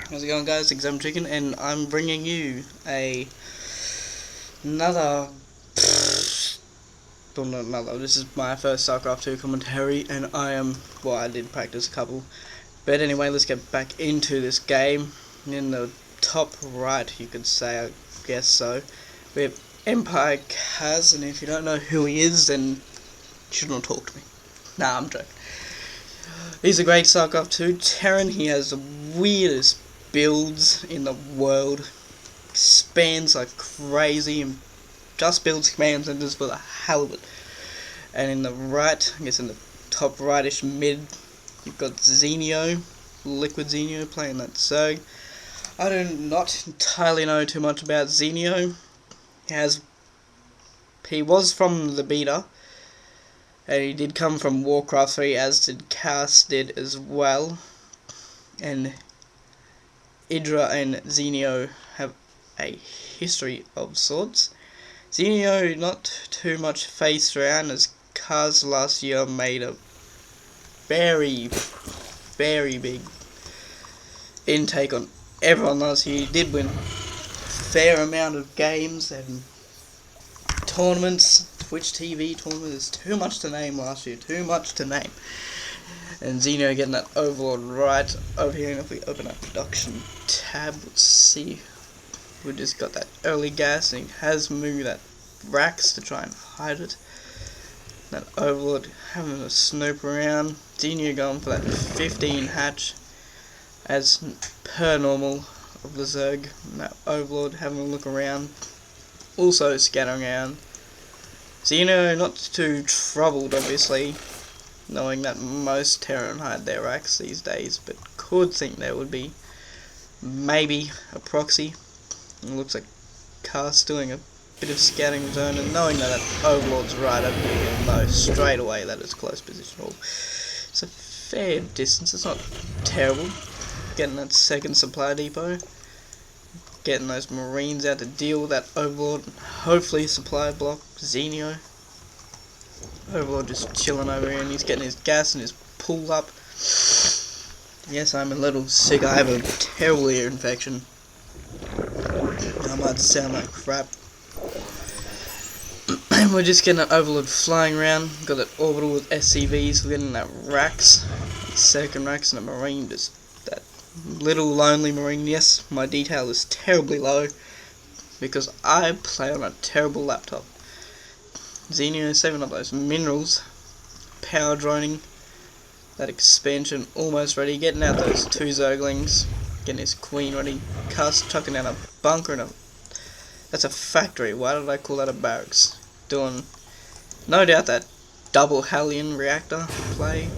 How's it going, guys? Exam Chicken, and I'm bringing you another. This is my first StarCraft 2 commentary, and I did practice a couple. But anyway, let's get back into this game. In the top right, you could say, I guess so, we have EmpireKas, and if you don't know who he is, then you should not talk to me. Nah, I'm joking. He's a great StarCraft 2 Terran. He has the weirdest builds in the world. Spans like crazy and just builds command centers for the hell of it. And in the right, I guess in the top rightish mid, you've got Zenio, LiquidZenio playing that Zerg. I do not entirely know too much about Zenio. He was from the beta, and he did come from Warcraft 3, as did Kas did as well. And Idra and Zenio have a history of sorts. Zenio not too much faced around, as Kas last year made a very big intake on everyone last year. He did win a fair amount of games and tournaments. Twitch TV tournament is too much to name last year, too much to name. And Zenio getting that overlord right over here, and if we open up production tab, let's see, we just got that early gas, and he has moved that racks to try and hide it. That overlord having a snoop around, Zenio going for that 15 hatch as per normal of the Zerg, and that overlord having a look around, also scattering around. Zenio not too troubled, obviously, knowing that most Terran hide their racks these days, but could think there would be maybe a proxy. It looks like Kas doing a bit of scouting zone, and knowing that overlord's right up here, you'll know straight away that it's close position. It's a fair distance, it's not terrible. Getting that second supply depot, getting those Marines out to deal with that overlord, hopefully supply block Zenio. Overlord just chilling over here, and he's getting his gas and his pull up. Yes, I'm a little sick. I have a terrible ear infection. I might sound like crap. And we're just getting that overlord flying around. Got that orbital with SCVs. We're getting that racks, second racks, and a Marine, just that little lonely Marine. Yes, my detail is terribly low because I play on a terrible laptop. Zenio saving up those minerals, power droning, that expansion almost ready, getting out those two Zerglings, getting his queen ready, Kas chucking down a bunker, and that's a factory. Why did I call that a barracks? Doing no doubt that double Hellion reactor play.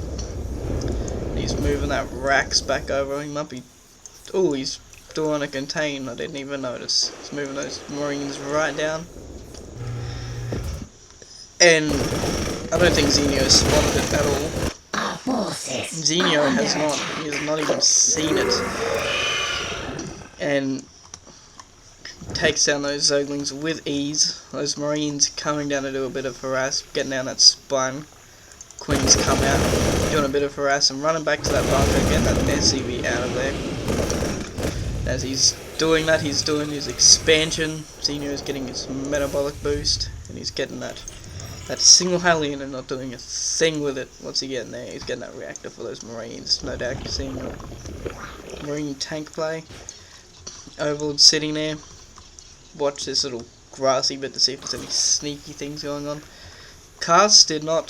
He's moving that racks back over. He might be, he's doing a contain. I didn't even notice. He's moving those Marines right down. And I don't think Zenio has spotted it at all. Zenio has not. He has not even seen it. And takes down those Zerglings with ease. Those Marines coming down to do a bit of harass, getting down that spine. Queens come out, doing a bit of harass and running back to that bunker, getting that SCV out of there. As he's doing that, he's doing his expansion. Zenio is getting his metabolic boost, and he's getting that single Hellion and not doing a thing with it. What's he getting there? He's getting that reactor for those Marines. No doubt you're seeing a Marine tank play. Overlord sitting there. Watch this little grassy bit to see if there's any sneaky things going on. Kas did not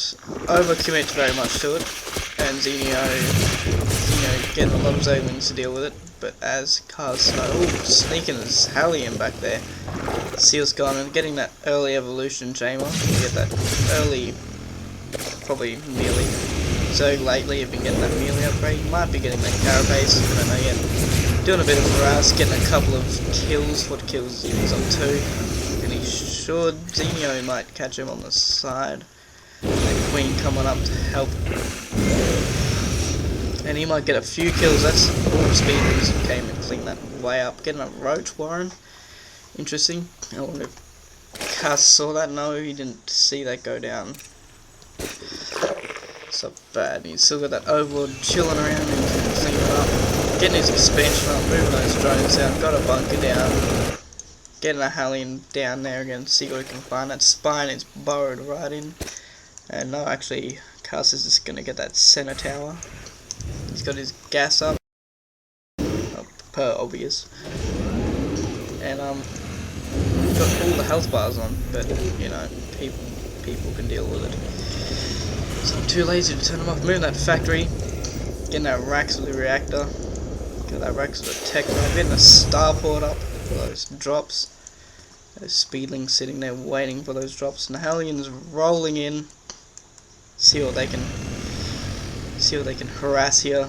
overcommit very much to it, and Zenio getting a lot of Zerglings to deal with it. But as Kas sneaking his Hellion back there, Seal's gone, and getting that early evolution chamber. You get that early, probably melee. So lately you've been getting that melee upgrade. You might be getting that carapace, I don't know yet. Doing a bit of harass, getting a couple of kills. What kills he's on 2. And he should, Zenio might catch him on the side. The Queen coming up to help. And he might get a few kills. That's all speed who came and cleaned that way up. Getting a Roach Warren. Interesting. I wonder if Kas saw that. No, he didn't see that go down. It's not bad. He's still got that overlord chilling around and cleaning it up. Getting his expansion up, moving those drones out, got a bunker down. Getting a Hellion down there again, see what we can find. That spine is burrowed right in. And no, actually, Kas is just going to get that center tower. He's got his gas up, per obvious. And got all the health bars on, but you know, people can deal with it. So I'm too lazy to turn them off. Moving that factory, getting that racks with the reactor, get that racks with the tech, getting a starport up for those drops. Those speedlings sitting there waiting for those drops, and the Hellions rolling in. See what they can harass here.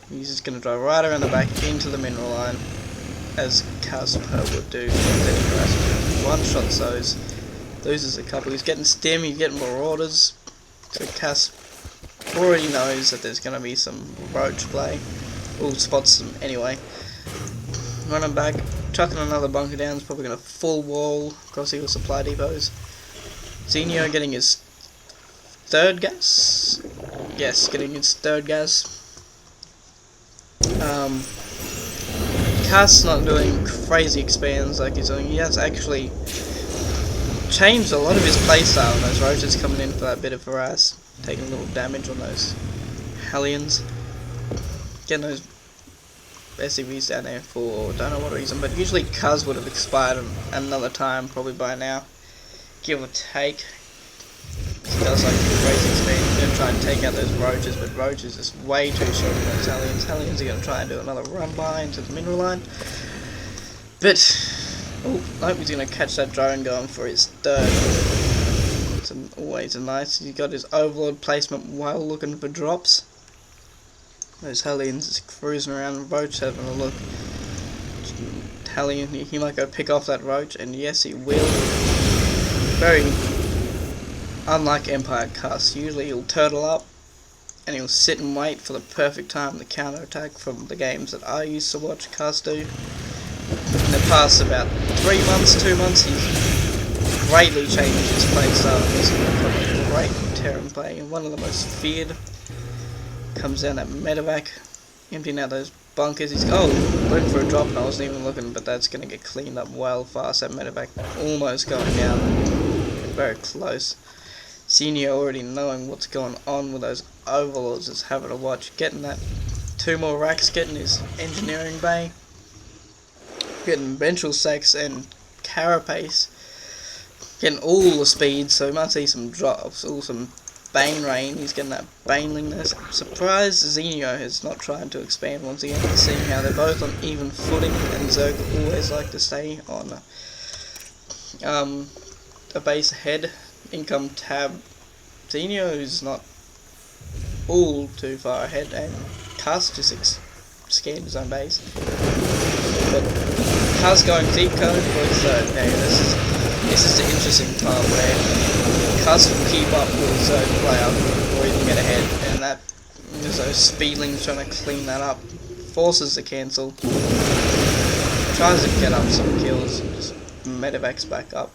He's just gonna drive right around the back into the mineral line, as Kas would do. Then he harasses. One shots those. Loses a couple. He's getting stim. He's getting marauders. So Kas already knows that there's gonna be some roach play. All spots them anyway. Running back, chucking another bunker down. He's probably gonna full wall across Eagle supply depots. Zenio getting his third gas. Yes, getting his third gas. Kas not doing crazy expands like he's doing. He has actually changed a lot of his playstyle, and those roaches coming in for that bit of harass, taking a little damage on those Hellions. Getting those SCVs down there for don't know what reason, but usually Kas would have expired another time, probably by now, give or take. He does like crazy expand. He's going to try and take out those roaches, but roaches is way too short for those Hellions. Hellions are going to try and do another run by into the mineral line. But, oh, I hope he's going to catch that drone going for his third. It's always a nice. He's got his overlord placement while looking for drops. Those Hellions is cruising around, roach having a look. Hellion, he might go pick off that roach, and yes, he will. Very unlike EmpireKas, usually he'll turtle up and he'll sit and wait for the perfect time to counterattack from the games that I used to watch Kas do. In the past about 3 months, 2 months, he's greatly changed his playstyle. He's become a great Terran play, and one of the most feared. Comes down that medevac, emptying out those bunkers. He's looking for a drop, and I wasn't even looking, but that's going to get cleaned up well fast. That medevac almost going down, very close. Zenio already knowing what's going on with those overlords is having to watch. Getting that 2 more racks, getting his engineering bay, getting ventral sex and carapace, getting all the speed, so he might see some drops, all some Bane Rain. He's getting that Banelingness. I'm surprised Zenio has not tried to expand once again, seeing how they're both on even footing, and Zerg always like to stay on a base ahead. Income tab. Zenio is not all too far ahead, and Kas just scanned his own base. But Kas going deep code for his third. Now this is the interesting part where Kas will keep up with his third player or even get ahead, and that there's those speedlings trying to clean that up, forces the cancel, tries to get up some kills, just medevacs back up.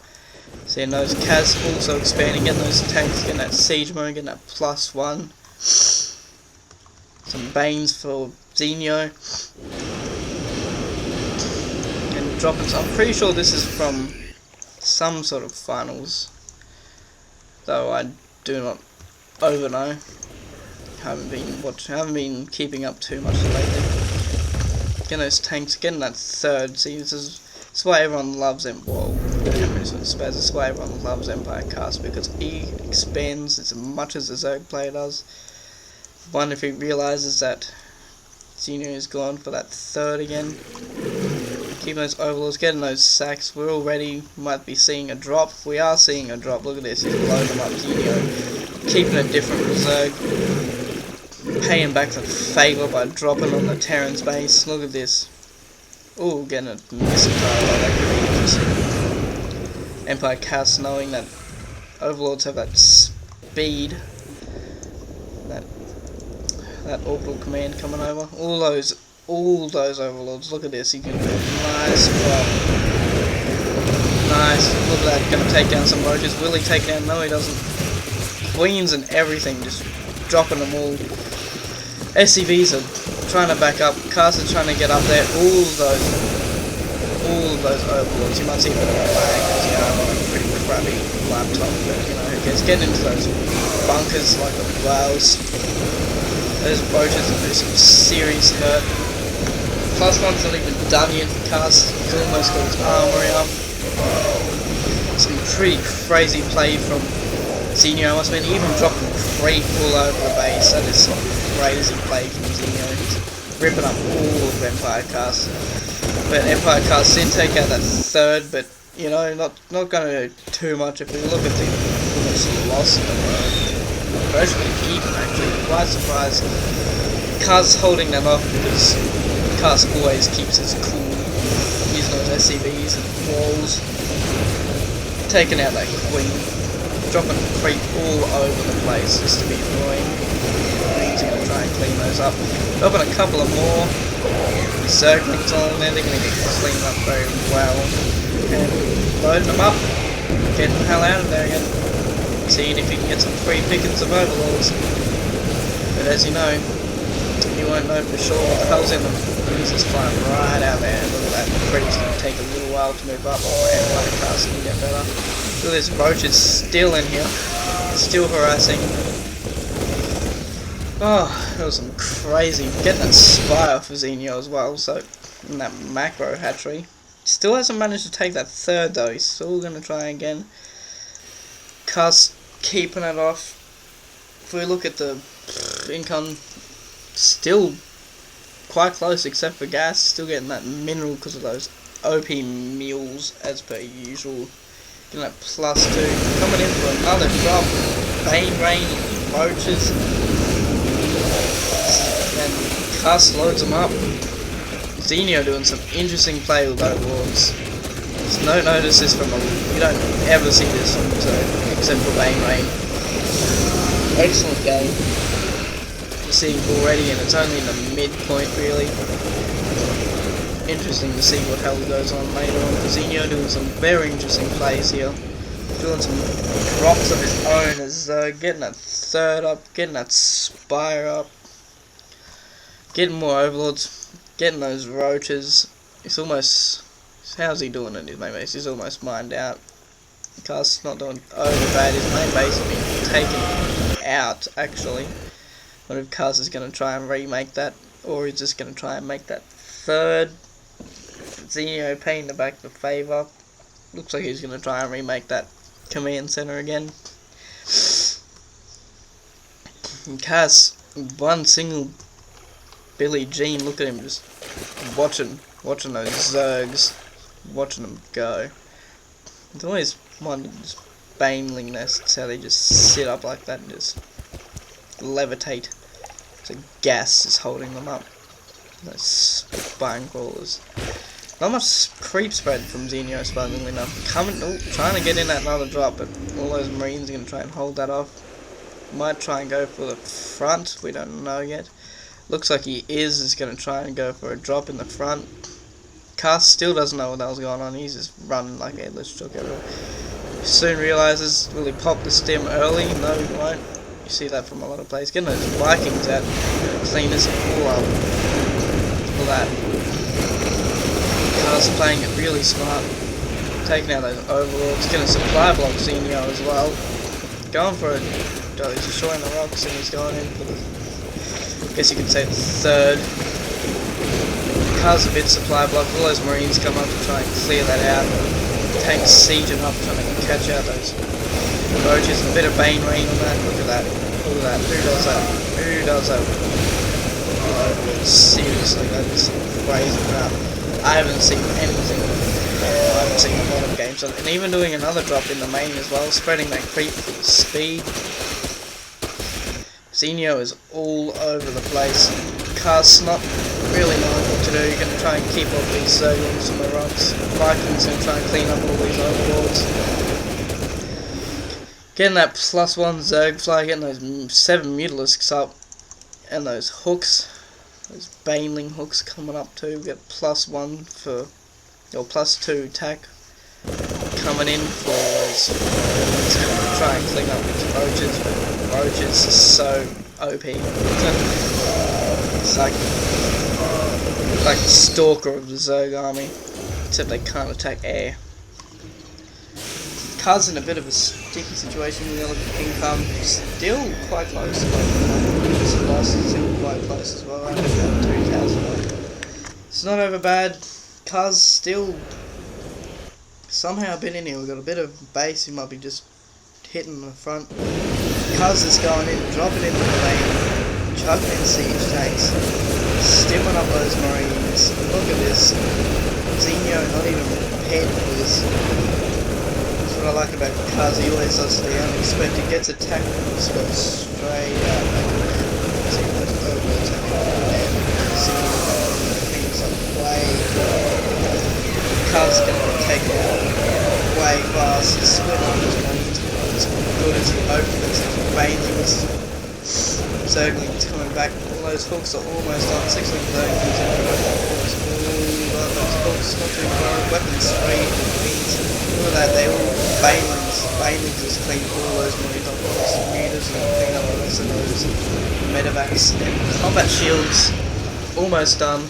Seeing those Kas also expanding, getting those tanks, getting that siege mode, getting that +1. Some Banes for Zenio. And dropping some. I'm pretty sure this is from some sort of finals, though I do not know. Haven't been keeping up too much lately. Getting those tanks, getting that third. See, this is why everyone loves him. Whoa. That's why everyone loves EmpireKas, because he expands as much as the Zerg player does. One, if he realizes that Zenio is gone for that third again. Keeping those overlords, getting those sacks. We're already might be seeing a drop. We are seeing a drop. Look at this. He's blowing them up. Zenio keeping a different Zerg, paying back the favour by dropping on the Terran's base. Look at this. Ooh, getting a missile like that. EmpireKas knowing that overlords have that speed, that orbital command coming over. All those overlords. Look at this. You can do a nice drop. Nice. Look at that. Gonna take down some roaches. Will he take down? No, he doesn't. Queens and everything, just dropping them all. SCVs are trying to back up. Kas is trying to get up there. All of those overlords. You might see a bit of a lag because you know I'm on a pretty crappy laptop, but you know who cares. Get into those bunkers like the whales. Those roaches will do some serious hurt. +1's not even done yet for Kas. He's almost got his armory up. Some pretty crazy play from Zenio. I mean, even dropping creep all over the base. That is some crazy play from Zenio. He's ripping up all of EmpireKas. But EmpireKas did take out that third, but you know, not going to do too much. If we look at the almost loss in the world, virtually even actually. Quite surprised. Kas holding them off because Kas always keeps his cool, using those SCVs and walls. Taking out that queen, dropping creep all over the place just to be annoying. He's going to try and clean those up. Dropping a couple of more circlings on there, they're going to get cleaned up very well. And loading them up, getting the hell out of there again. Seeing if you can get some free pickings of overlords. But as you know, you won't know for sure what the hell's in them. He's just flying right out there. Look at that. Creep's going to take a little while to move up. And EmpireKas can get better. Look at this roach is still in here. Still harassing. Oh, that was some crazy. Getting that spy off of Zenio as well. So, in that macro hatchery. Still hasn't managed to take that third though. He's still going to try again. Kas keeping it off. If we look at the income, still quite close except for gas. Still getting that mineral because of those OP mules as per usual. Getting that +2. Coming in for another drop. Bane Rain, roaches. And Kas loads them up. Zenio doing some interesting play with overlords. There's no notices from you don't ever see this from except for Bane Rain. Excellent game. You're seeing already, and it's only in the midpoint really. Interesting to see what hell goes on later on. Zenio doing some very interesting plays here. Doing some drops of his own as getting that third up, getting that spire up, getting more overlords. Getting those roaches. It's almost. How's he doing in his main base? He's almost mined out. Kas not doing over bad. His main base has been taken out, actually. I wonder if Kas is going to try and remake that, or he's just going to try and make that third. Zenio paying the back the favour. Looks like he's going to try and remake that command center again. And Kas, one single Billy Jean, look at him just watching those Zergs, watching them go. It's always wondered this Baneling nests, how they just sit up like that and just levitate. So gas is holding them up. Those spine crawlers. Not much creep spread from Zenio, surprisingly enough. Trying to get in that another drop, but all those Marines are going to try and hold that off. Might try and go for the front, we don't know yet. Looks like he is going to try and go for a drop in the front. Kas still doesn't know what the hell's going on. He's just running like a headless chook everywhere. He soon realizes, will he pop the stem early? No, he won't. You see that from a lot of players. Getting those Vikings out, clean this all up. Look at that. Kas playing it really smart. Taking out those overlords. Getting a supply block Zenio as well. Going for it. Oh, he's destroying the rocks and he's going in for the... I guess you could say the third. Kas a bit supply block. All those Marines come up to try and clear that out. Tanks sieging up, trying to catch out those roaches. A bit of Bane Rain on that. Look at that. Look at that. Who does that? Who does that? Oh, seriously, that is crazy crap. I haven't seen anything. I haven't seen a lot of games. And even doing another drop in the main as well. Spreading that creep for the speed. Zenio is all over the place. Kas not really knowing what to do. You're going to try and keep off these Zerglings from the rocks. Vikings going to try and clean up all these overlords. Getting that +1 Zerg fly, getting those 7 Mutalisks up. And those hooks. Those Baneling hooks coming up too. We get +1 for, or +2 attack. Coming in for those. It's going to try and clean up these roaches, but roaches are so OP. It's like the stalker of the Zerg army, except they can't attack air. Kaz in a bit of a sticky situation with the income, still quite close. This loss is still quite close as well. I think about 2,000. It's not over bad. Kaz still somehow a bit in here. We've got a bit of base. He might be just hitting the front. Kaz is going in, dropping into the lane, chucking in siege tanks, stimming up those marines. Look at this. Zenio not even prepared for this. What I like about Kaz, he always does the unexpected, gets attacked and just goes straight out back to there. See, that's over attacking and see things up way. Kaz is going to take it out way fast, split up his marines as good as he opens it, Banelings, Zerglings coming back, all those hooks are almost on, 6 Zerglings in almost all of those hooks, not too far, weapons sprayed, marines. Look at that, they all Banelings just cleaned all those marines up, all those meters and cleaned up the rest of those medevacs and combat shields. Almost done.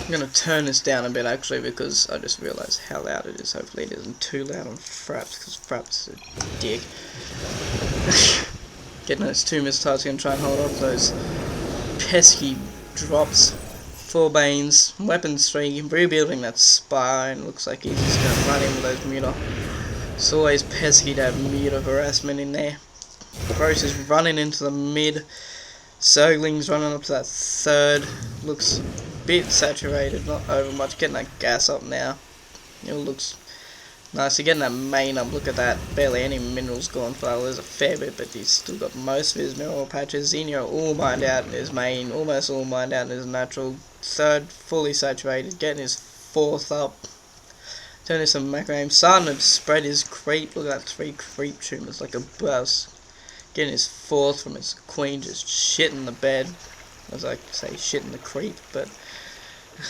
I'm gonna turn this down a bit actually because I just realised how loud it is. Hopefully it isn't too loud on Fraps because Fraps is a dick. Getting those 2 missiles, gonna try and hold off those pesky drops. 4 Banes, weapons 3, rebuilding that spine. Looks like he's just gonna run in with those muta. It's always pesky to have muta harassment in there. Gross is running into the mid. Zerglings running up to that 3rd. Looks a bit saturated, not over much. Getting that gas up now. It looks nice. Getting that main up. Look at that. Barely any minerals gone for that. There's a fair bit, but he's still got most of his mineral patches. Zenio all mined out in his main. Almost all mined out in his natural. 3rd fully saturated. Getting his 4th up. Turning some macro aim. Starting to spread his creep. Look at that 3 creep tumors like a bus. Getting his 4th from his queen, just shit in the bed. As I say, shit in the creep, but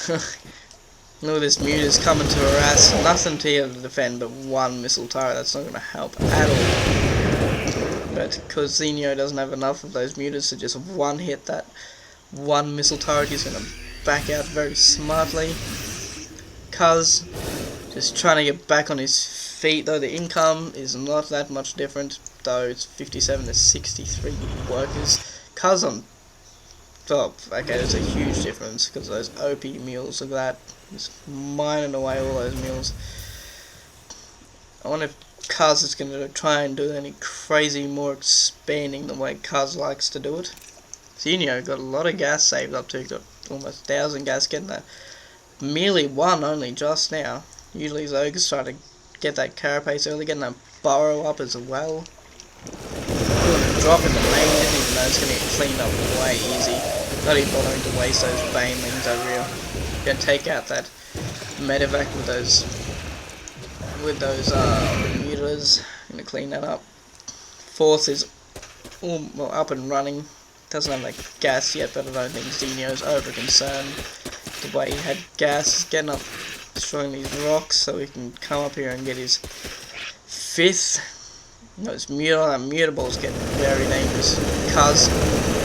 look at this muters coming to harass. Nothing to here to defend but 1 missile turret. That's not going to help at all. But because Zenio doesn't have enough of those muters to just one hit that 1 missile turret, he's going to back out very smartly. Kaz just trying to get back on his feet, though the income is not that much different, though it's 57 to 63 workers. Kaz on top, okay, there's a huge difference because those OP mules, look at that, just mining away all those mules. I wonder if Kaz is going to try and do any crazy more expanding the way Kaz likes to do it. Zenio got a lot of gas saved up too, got almost 1,000 gas, getting that merely 1 only just now. Usually Zog's trying to get that carapace early, getting that burrow up as well. Drop in the main, didn't even know it's going to get cleaned up way easy. Not even bothering to waste those banelings over here. Gonna take out that medevac with those mutas. Gonna clean that up. 4th is all well, up and running. Doesn't have that gas yet, but I don't think Zenio's over concerned. The way he had gas, getting up, destroying these rocks, so he can come up here and get his 5th. Those mutables getting very dangerous. Kaz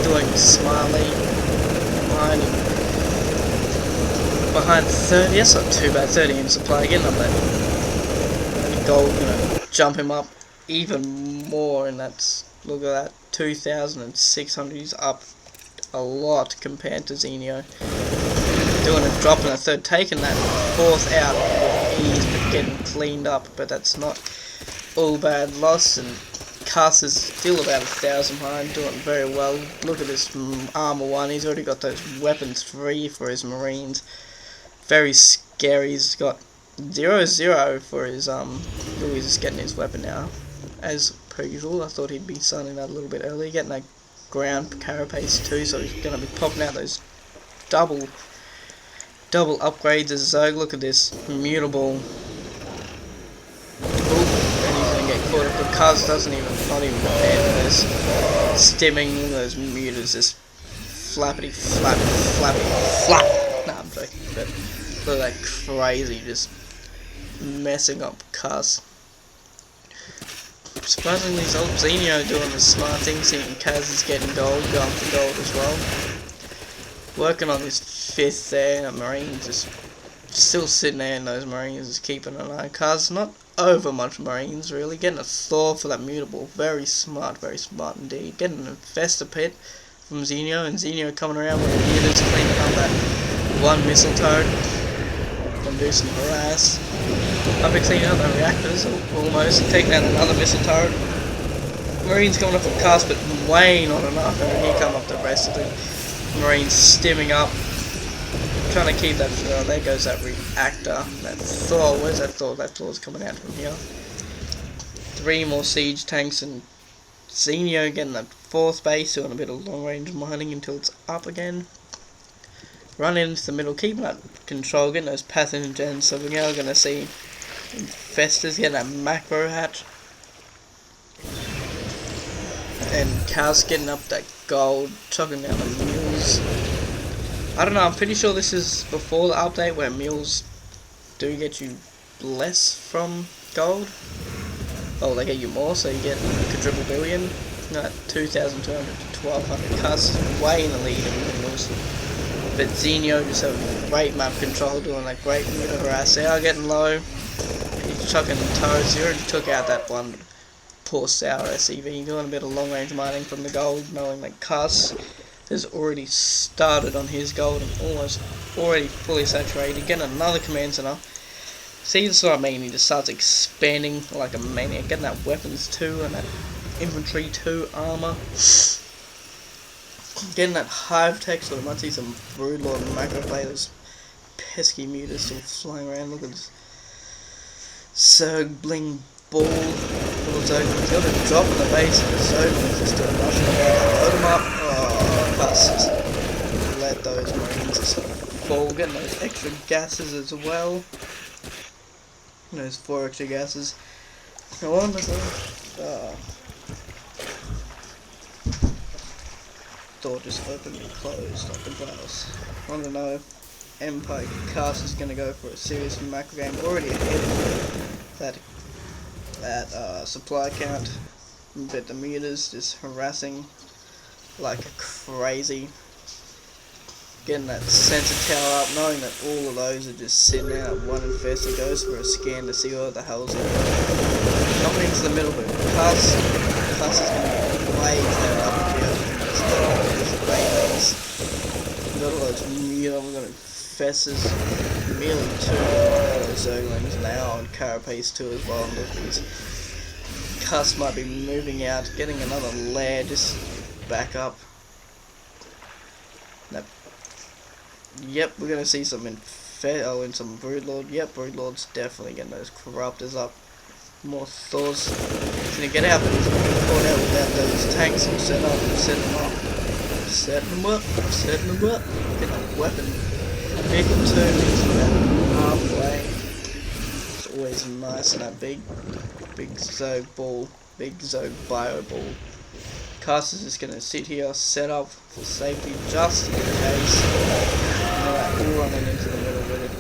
doing smartly behind 30. That's not too bad. 30 in supply. Getting up that gold, jump him up even more. And that's, look at that, 2,600. He's up a lot compared to Zenio. Doing a drop in a 3rd, taking that 4th out with ease, but getting cleaned up. But that's not all bad loss, and Kaz is still about 1,000 behind, doing very well. Look at this armor 1, he's already got those weapons 3 for his marines. Very scary. He's got 0-0 for his he's just getting his weapon now. As per usual, I thought he'd be signing that a little bit early, getting that ground carapace too, so he's gonna be popping out those double upgrades as Zerg. Look at this mutable. Caught up, but Kaz doesn't even, not even prepared for this. Stimming those mutas, just flappity flap. Nah, I'm joking, but look at that crazy, just messing up Kaz. surprisingly, Zenio doing the smart thing, seeing Kaz is getting gold, going for gold as well. Working on his 5th there, and Marines just still sitting there, and those Marines is keeping an eye. Kaz not over much Marines really, getting a Thor for that mutable, very smart indeed. Getting an Infestor Pit from Zenio, and Zenio coming around with the units, cleaning up that one missile turret. Gonna do some harass. I'll be cleaning up the reactors almost, taking out another missile turret. Marines coming up for cast, but way not enough, and here come up the rest of the Marines stimming up, trying to keep that. There goes that reactor. That Thor, where's that Thor? That Thor's coming out from here. 3 more siege tanks, and Zenio getting that 4th base, doing a bit of long range mining until it's up again. Run into the middle, keeping that control, getting those pathogens, so we're now going to see Infestors getting that macro hatch. And Kaz getting up that gold, chucking down the mules. I don't know, I'm pretty sure this is before the update where mules do get you less from gold. Oh, they get you more, so you get quadruple billion. 2,200 to 1,200. Kaz way in the lead in mules. But Zenio just having great map control, doing that great muta harass. They are getting low. He's chucking turrets. He already took out that one poor sour SCV, doing a bit of long range mining from the gold, knowing that Kaz has already started on his gold and almost already fully saturated. Getting another command center. See, this is what I mean, he just starts expanding like a maniac, getting that weapons 2 and that infantry 2 armor. Getting that hive tech, so we might see some Broodlord and macro players. Pesky mutas still flying around. Look at this Zerg bling ball. Little Zerg, he's got a drop in the base, and the Zerg is just doing nothing about it. Load him up. Oh, bust. Let those Marines just fall. Getting those extra gases as well. Those 4 extra gases. Go on, door just opened and closed like a blouse. I want to know if EmpireKas is going to go for a serious macro game. Already ahead of that supply count, but the mutas just harassing like a crazy. Getting that sensor tower up, knowing that all of those are just sitting out. One Infestor goes for a scan to see what the hell's going on. Coming into the middle, but Kaz is going to way that up here. Got all those muta, we've got Infestors, merely 2 Zerglings now, and Carapace 2 as well. Look, these Kaz might be moving out, getting another lair, just back up. That. Yep, we're gonna see some in some Broodlord. Yep, Broodlord's definitely getting those Corruptors up. More Thors. He's gonna get out, but he's gonna be caught out without those tanks all set up. Setting them up. Setting them up. Get the weapon. Big 2 halfway. It's always nice in that big Zerg ball. Big Zerg bio ball. Kaz is just going to sit here, set up for safety just in case. All running into the middle with it.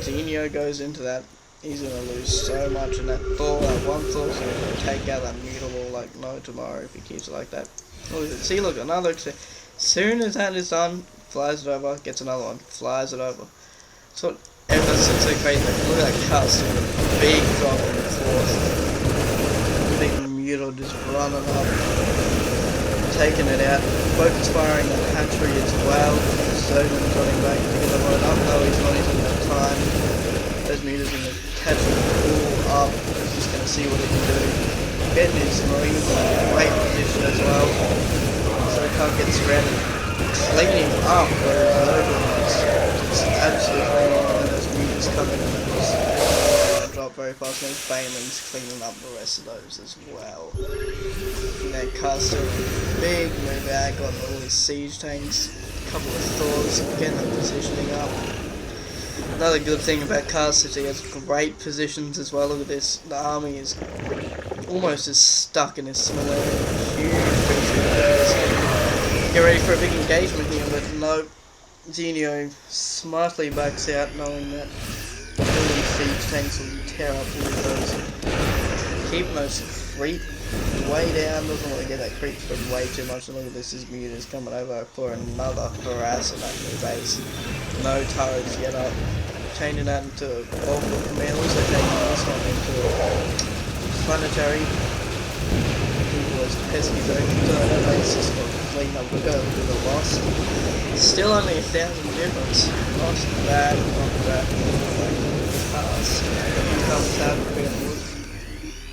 Zenio goes into that. He's going to lose so much in that Thor. That one Thor's going to take out that mutable like no tomorrow if he keeps it like that. Look at it. See, look, another. As soon as that is done, flies it over, gets another one, flies it over. So everyone's so crazy. Like, look at that Kaz doing a big drop in the 4th. Big mutal just running up. Taking it out, focus firing that hatchery as well. Zergling's running back to get the load up. No, he's not even got time. Those mutas are going to catch it all up. He's just going to see what he can do. Getting his Marines in a great position as well. So he can't get surrounded. Cleaning up where Zergling is just absolutely cleaning up. And those mutas coming in and just drop very fast. And Baneman's cleaning up the rest of those as well. That Kaz doing a big move out, got all his siege tanks, a couple of Thors, getting them positioning up. Another good thing about Kaz is he has great positions as well. Look at this, the army is almost as stuck in this small area. Huge. Get ready for a big engagement here, but no, Zenio smartly backs out, knowing that all these siege tanks will tear up all of those. Keeping those creep way down, doesn't want to get that creep spread way too much. And look at this, his mute is coming over for another harass on that new base. No turrets yet up. Changing that into multiple command, also changing this one into planetary. People as pesky zone, that base just got cleaned up. Look at the loss. Still only 1,000 difference. Not bad, not bad. Income tab,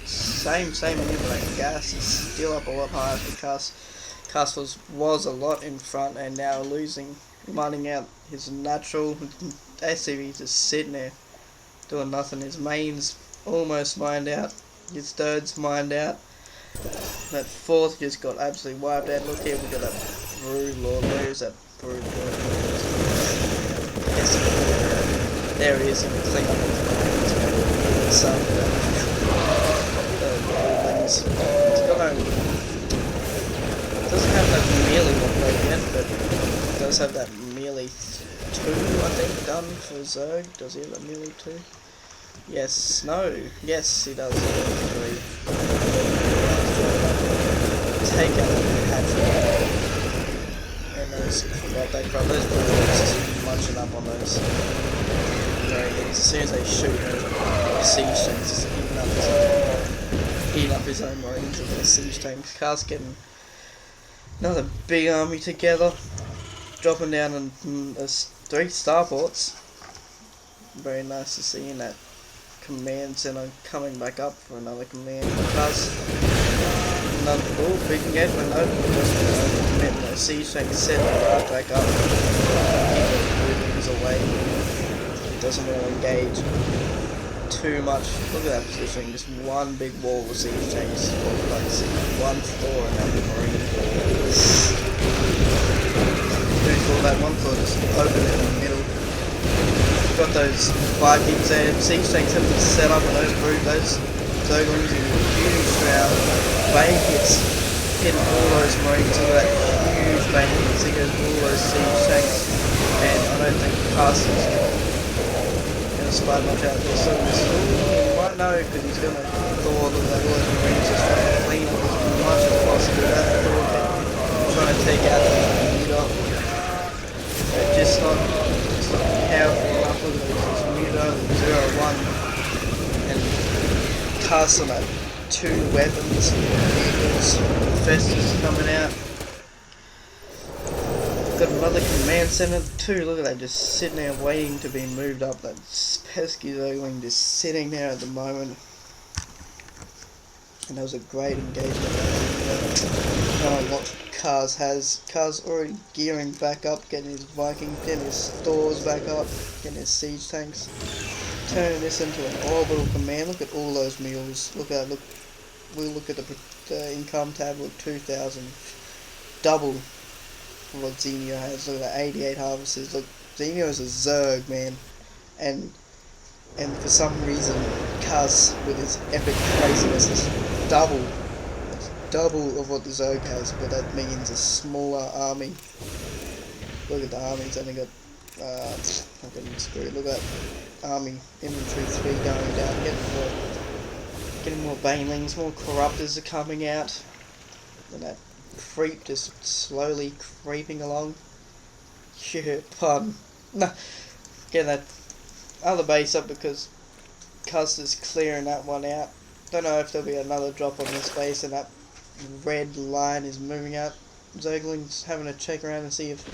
same EmpireKas is still up a lot higher because Kas was a lot in front and now losing, mining out his natural. SCV just sitting there doing nothing. His main's almost mined out, his third's mined out, that fourth just got absolutely wiped out. Look here, we got that Brood Lord. Where's that Brood Lord? There he is, and clean up his some It's got no, doesn't have that melee one right yet, but it does have that melee 2, I think, done for Zerg. Does he have a melee 2? Yes, no, yes he does. 3. Take out that hatchery. And those, forgot that crap, those bullets just munching up on those. As soon as they shoot, the siege tanks just eating up his own marines with the siege tanks. Kas getting another big army together, dropping down on 3 starports. Very nice to see in that command center coming back up for another command. Kas, another big engagement open, the siege tank set right back up. Keep it away. It doesn't want to engage too much. Look at that positioning, just one big wall of siege tanks, like one floor and that marine wall. Pretty cool, that one floor just open in the middle. You've got those Vikings there, siege tanks have been set up on those Brood, those Zerglings in a huge round, bane hits, hitting all those marines, look at that huge bane hits, he goes all those siege tanks, and I don't think Kas is spy much out there, so you might know because he's going to Thor, look at all those marines just trying to clean up as much as possible. That Thor trying to take out the Muta. They're just not powerful enough. Look at those Muta, 0-1, and Kas on that 2 weapons, vehicles, Festus coming out. Got another command center too, look at that, just sitting there waiting to be moved up. That pesky Zergling just sitting there at the moment. And that was a great engagement. What Kas has. Kas already gearing back up, getting his Vikings, getting his stores back up, getting his siege tanks. Turning this into an orbital command. Look at all those mules. Look at, look. We'll look at the income tab. Look, 2,000, double what Zenio has. Look at that, 88 harvesters. Look, Zenio is a Zerg, man, and for some reason Kas with his epic craziness is double of what the Zerg has, but that means a smaller army. Look at the army, it's only got I'm getting screwed. Look at that army, infantry 3 going down, getting more banelings, more corruptors are coming out, and that creep just slowly creeping along. Yeah, pardon. No, get that other base up because Kas is clearing that one out. Don't know if there'll be another drop on this base and that red line is moving out. Zergling's having a check around and see if,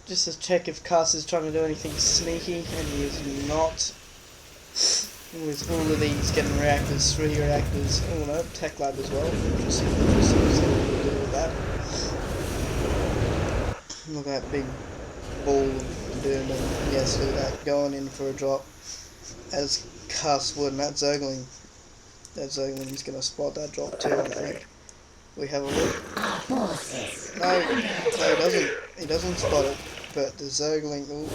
just to check if Kas is trying to do anything sneaky, and he is not. With all of these getting reactors, 3 reactors, oh no, tech lab as well. Interesting to see what we'll do with that. Look at that big ball of doom, and yes, look at that, going in for a drop as Kas would, and that Zergling's going to spot that drop too, I think. We have a look. No, he doesn't spot it, but the Zergling, ooh,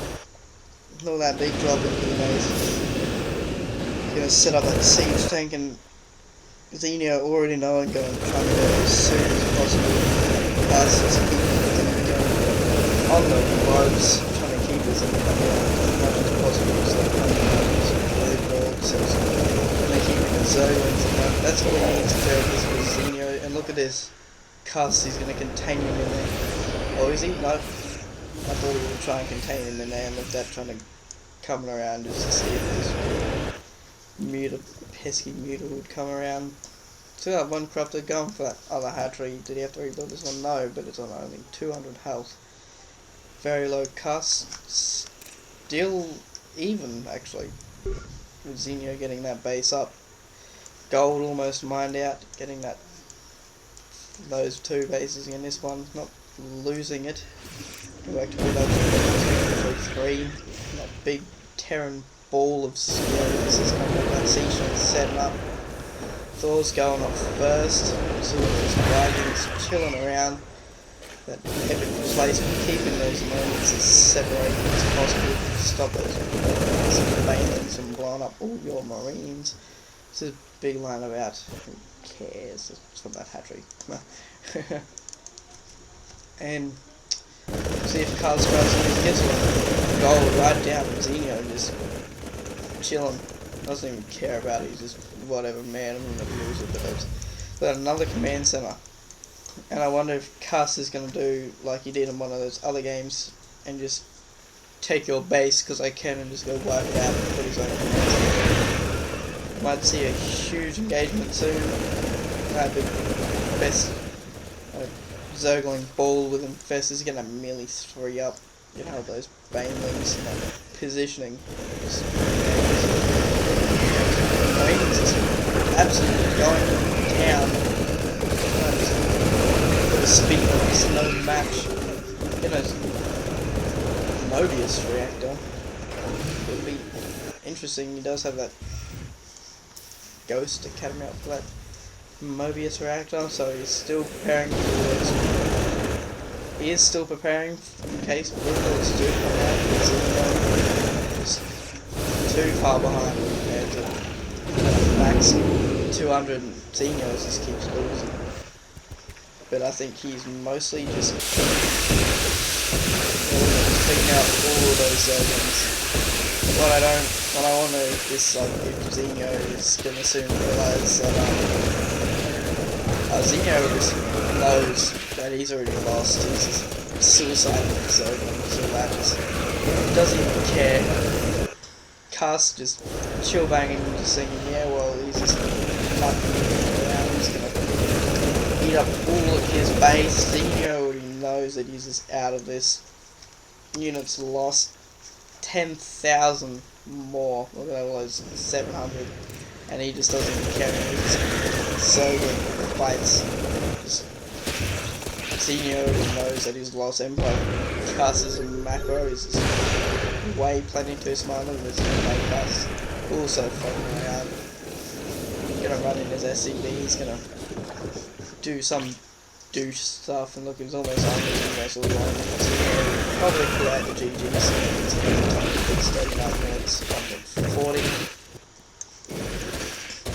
look at that big drop into the base. Gonna set up that siege tank, and Zenio already knowing trying to go as soon as possible. Kas is keeping going on the ropes, trying to keep his income as much as possible, so they keep Zerglings and that. That's what we need to do with Zenio. And look at this. Kas, he's going to contain him in there. Oh, is he? No. I thought he would try and contain him in there, and look at that, trying to come around just to see if this pesky muta would come around. So that one corrupted going for that other hatchery. Did he have to rebuild this one? No, but it's on only 200 health. Very low Kas. Still even, actually, with Zenio getting that base up. Gold almost mined out, getting those 2 bases in this one, not losing it. Go back to all those 3. That big Terran ball of skills is coming up. That siege is setting up. Thor's going off first. So just Vikings chilling around. That epic placement, keeping those moments as separated as possible to stop those banelings from blowing up all your marines. This is a big line about who cares. It's from that hatchery. And see if Carl's Strauss gets a goal right down from Zenio and just chilling. Doesn't even care about it. He's just whatever, man. I'm gonna lose it, but there's another command center. And I wonder if Kas is going to do like he did in one of those other games and just take your base because I can and just go wipe it out and put his own command center. Might see a huge engagement soon. That'd be the best Zergling ball with Infest is going to melee 3 up. You know, those banelings and that positioning. I mean, it's just absolutely going down. Speed is no match. You know, Mobius reactor would be interesting. He does have that Ghost Academy up for that Mobius reactor, so he's still preparing for those. He is still preparing in case Brooklyn's do come out. He's just too far behind compared to max 200 and Xenios just keeps losing. But I think he's mostly just taking out all of those Zerglings. What I want to is like if Zenio is going to soon realise that Zenio just knows that he's already lost. He's just suicidal Zerglings, so that he doesn't even care. Kas just chill banging, just thinking, yeah, well, he's just fucking around. He's gonna eat up all of his base. Zenio already knows that he's just out of this. Units lost 10,000 more. Look at that, was 700, and he just doesn't even care. He's so good fights. Zenio already knows that he's lost Empire. Casters and macro is just way plenty too smart. Look at this EmpireKas. Also fucking around. He's gonna run in his SCV. He's gonna do some douche stuff, and look, he's almost all along. Probably pull out the GGs. It's 39 minutes, 40.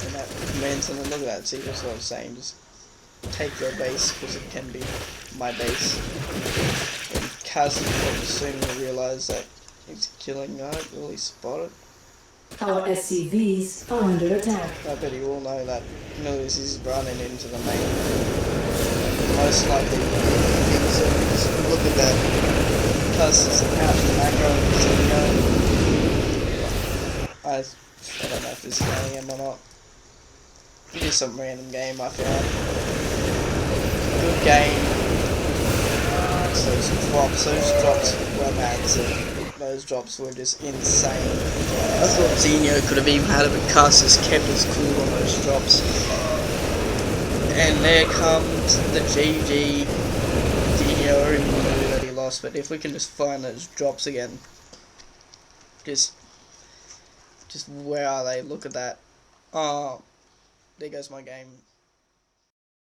And that means, and look at that, see, that's what I was saying, just take your base, because it can be my base. And Kaz will soon realise that he's killing, I don't really spot it. Our SCVs are under attack. I bet you all know that Milius is running into the main. Most likely, so look at that. Plus, it's out in macro and I don't know if this is going in or not. It is some random game I found. Good game. Those drops were mad. Those drops were just insane. I thought Zenio could have even had it, but Kas has kept his cool on those drops. And there comes the GG. Zenio already knew that he lost, but if we can just find those drops again. Just where are they? Look at that. Oh, there goes my game.